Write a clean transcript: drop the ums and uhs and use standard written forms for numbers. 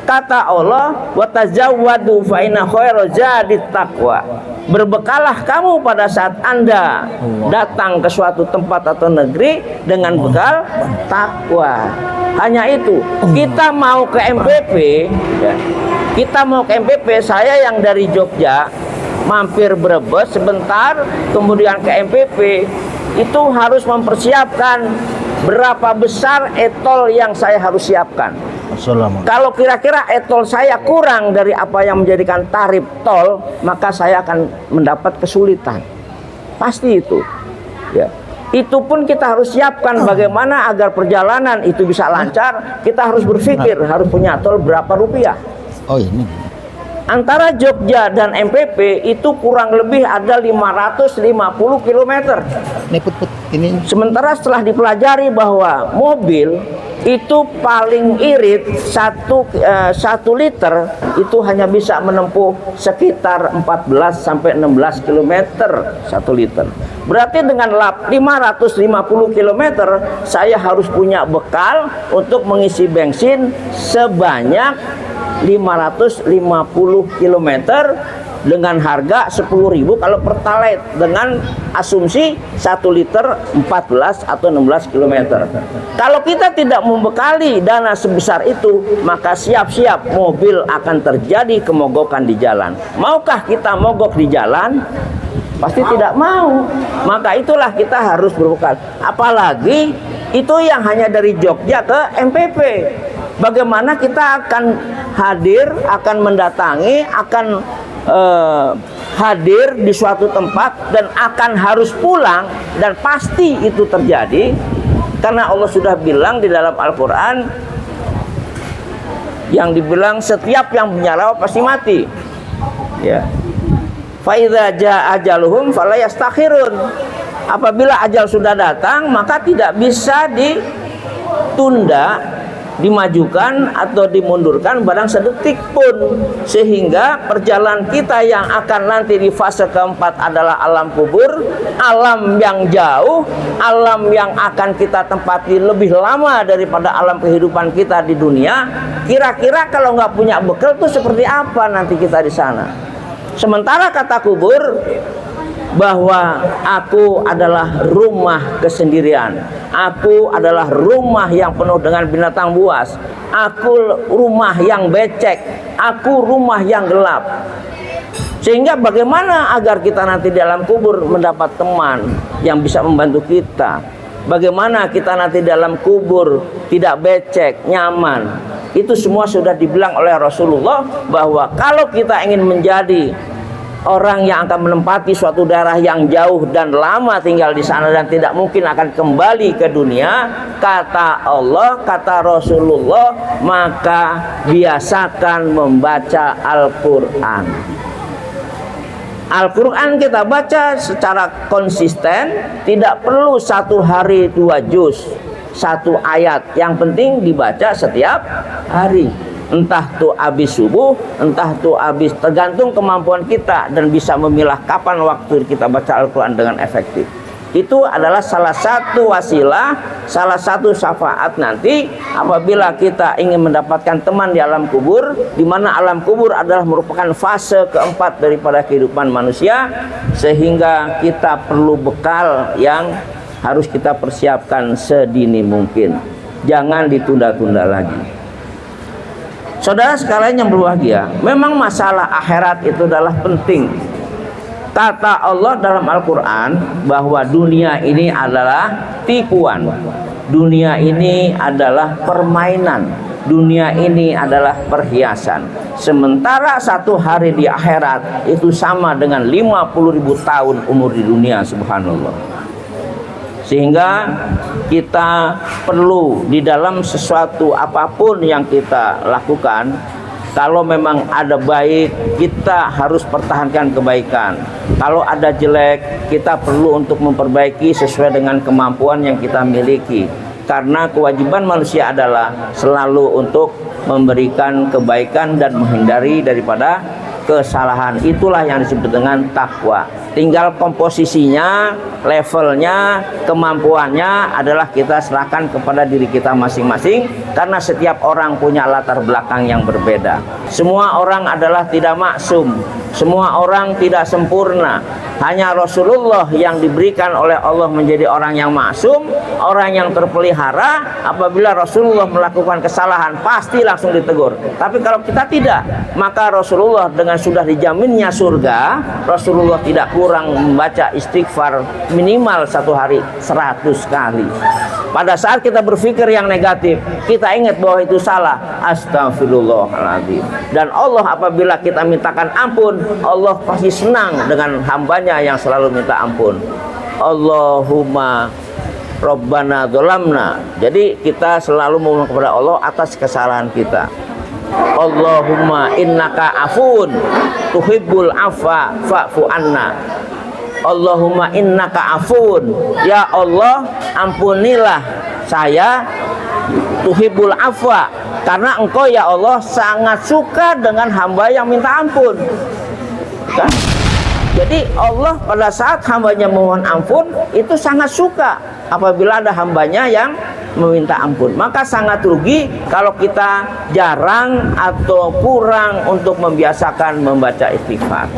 Kata Allah, wa tazawwadu fa inna khairaz zadit taqwa. Berbekalah kamu pada saat Anda datang ke suatu tempat atau negeri dengan bekal takwa. Hanya itu. Kita mau ke MPP, ya. Kita mau ke MPP, saya yang dari Jogja mampir Brebes sebentar, kemudian ke MPP, itu harus mempersiapkan berapa besar etol yang saya harus siapkan. Kalau kira-kira etol saya kurang dari apa yang menjadikan tarif tol, maka saya akan mendapat kesulitan. Pasti itu. Ya. Itu pun kita harus siapkan bagaimana agar perjalanan itu bisa lancar. Kita harus berpikir harus punya tol berapa rupiah. Oh ini. Antara Jogja dan MPP itu kurang lebih ada 550 km. Ini. Sementara setelah dipelajari bahwa mobil itu paling irit 1 liter itu hanya bisa menempuh sekitar 14 sampai 16 km 1 liter. Berarti dengan 550 km saya harus punya bekal untuk mengisi bensin sebanyak 550 km dengan harga 10.000 kalau pertalite, dengan asumsi 1 liter 14 atau 16 km. Kalau kita tidak membekali dana sebesar itu, maka siap-siap mobil akan terjadi kemogokan di jalan. Maukah kita mogok di jalan? Pasti tidak mau. Maka itulah kita harus berbekal. Apalagi itu yang hanya dari Jogja ke MPP. Bagaimana kita akan hadir, akan mendatangi, akan hadir di suatu tempat dan akan harus pulang, dan pasti itu terjadi karena Allah sudah bilang di dalam Al-Quran, yang dibilang setiap yang punya nyawa pasti mati. Ya. Fa idza jaa ajaluhum fala yastakhirun. Apabila ajal sudah datang, maka tidak bisa ditunda, dimajukan atau dimundurkan barang sedetik pun. Sehingga perjalanan kita yang akan nanti di fase keempat adalah alam kubur, alam yang jauh, alam yang akan kita tempati lebih lama daripada alam kehidupan kita di dunia. Kira-kira kalau nggak punya bekal tuh seperti apa nanti kita di sana? Sementara kata kubur bahwa aku adalah rumah kesendirian, aku adalah rumah yang penuh dengan binatang buas, aku rumah yang becek, aku rumah yang gelap. Sehingga bagaimana agar kita nanti di dalam kubur mendapat teman yang bisa membantu kita? Bagaimana kita nanti dalam kubur tidak becek, nyaman? Itu semua sudah dibilang oleh Rasulullah bahwa kalau kita ingin menjadi orang yang akan menempati suatu daerah yang jauh dan lama tinggal di sana dan tidak mungkin akan kembali ke dunia, kata Allah, kata Rasulullah, maka biasakan membaca Al-Quran. Al-Quran kita baca secara konsisten, tidak perlu 1 hari 2 juz, 1 ayat, yang penting dibaca setiap hari. Entah tuh habis subuh, entah tuh habis, tergantung kemampuan kita dan bisa memilah kapan waktu kita baca Al-Quran dengan efektif. Itu adalah salah satu wasilah, salah satu syafaat nanti apabila kita ingin mendapatkan teman di alam kubur, di mana alam kubur adalah merupakan fase keempat daripada kehidupan manusia, sehingga kita perlu bekal yang harus kita persiapkan sedini mungkin. Jangan ditunda-tunda lagi. Saudara sekalian yang berbahagia, memang masalah akhirat itu adalah penting. Kata Allah dalam Al-Quran bahwa dunia ini adalah tipuan, dunia ini adalah permainan, dunia ini adalah perhiasan. Sementara 1 hari di akhirat itu sama dengan 50.000 tahun umur di dunia, subhanallah. Sehingga kita perlu di dalam sesuatu apapun yang kita lakukan, kalau memang ada baik, kita harus pertahankan kebaikan. Kalau ada jelek, kita perlu untuk memperbaiki sesuai dengan kemampuan yang kita miliki. Karena kewajiban manusia adalah selalu untuk memberikan kebaikan dan menghindari daripada kesalahan. Itulah yang disebut dengan takwa. Tinggal komposisinya, levelnya, kemampuannya adalah kita serahkan kepada diri kita masing-masing, karena setiap orang punya latar belakang yang berbeda. Semua orang adalah tidak maksum, semua orang tidak sempurna. Hanya Rasulullah yang diberikan oleh Allah menjadi orang yang maksum, orang yang terpelihara. Apabila Rasulullah melakukan kesalahan pasti langsung ditegur. Tapi kalau kita tidak, maka Rasulullah dengan sudah dijaminnya surga, Rasulullah tidak kurang membaca istighfar minimal satu hari 100 kali. Pada saat kita berpikir yang negatif, kita ingat bahwa itu salah, astagfirullahaladzim. Dan Allah apabila kita mintakan ampun, Allah pasti senang dengan hambanya yang selalu minta ampun. Allahumma Rabbana dzolamna. Jadi kita selalu memohon kepada Allah atas kesalahan kita. Allahumma innaka afun tuhibbul afwa fa'fu anna. Allahumma innaka afun, ya Allah ampunilah saya, tuhibbul afwa, karena engkau ya Allah sangat suka dengan hamba yang minta ampun. Kan? Jadi Allah pada saat hambanya mohon ampun itu sangat suka apabila ada hambanya yang meminta ampun. Maka sangat rugi kalau kita jarang atau kurang untuk membiasakan membaca istighfar.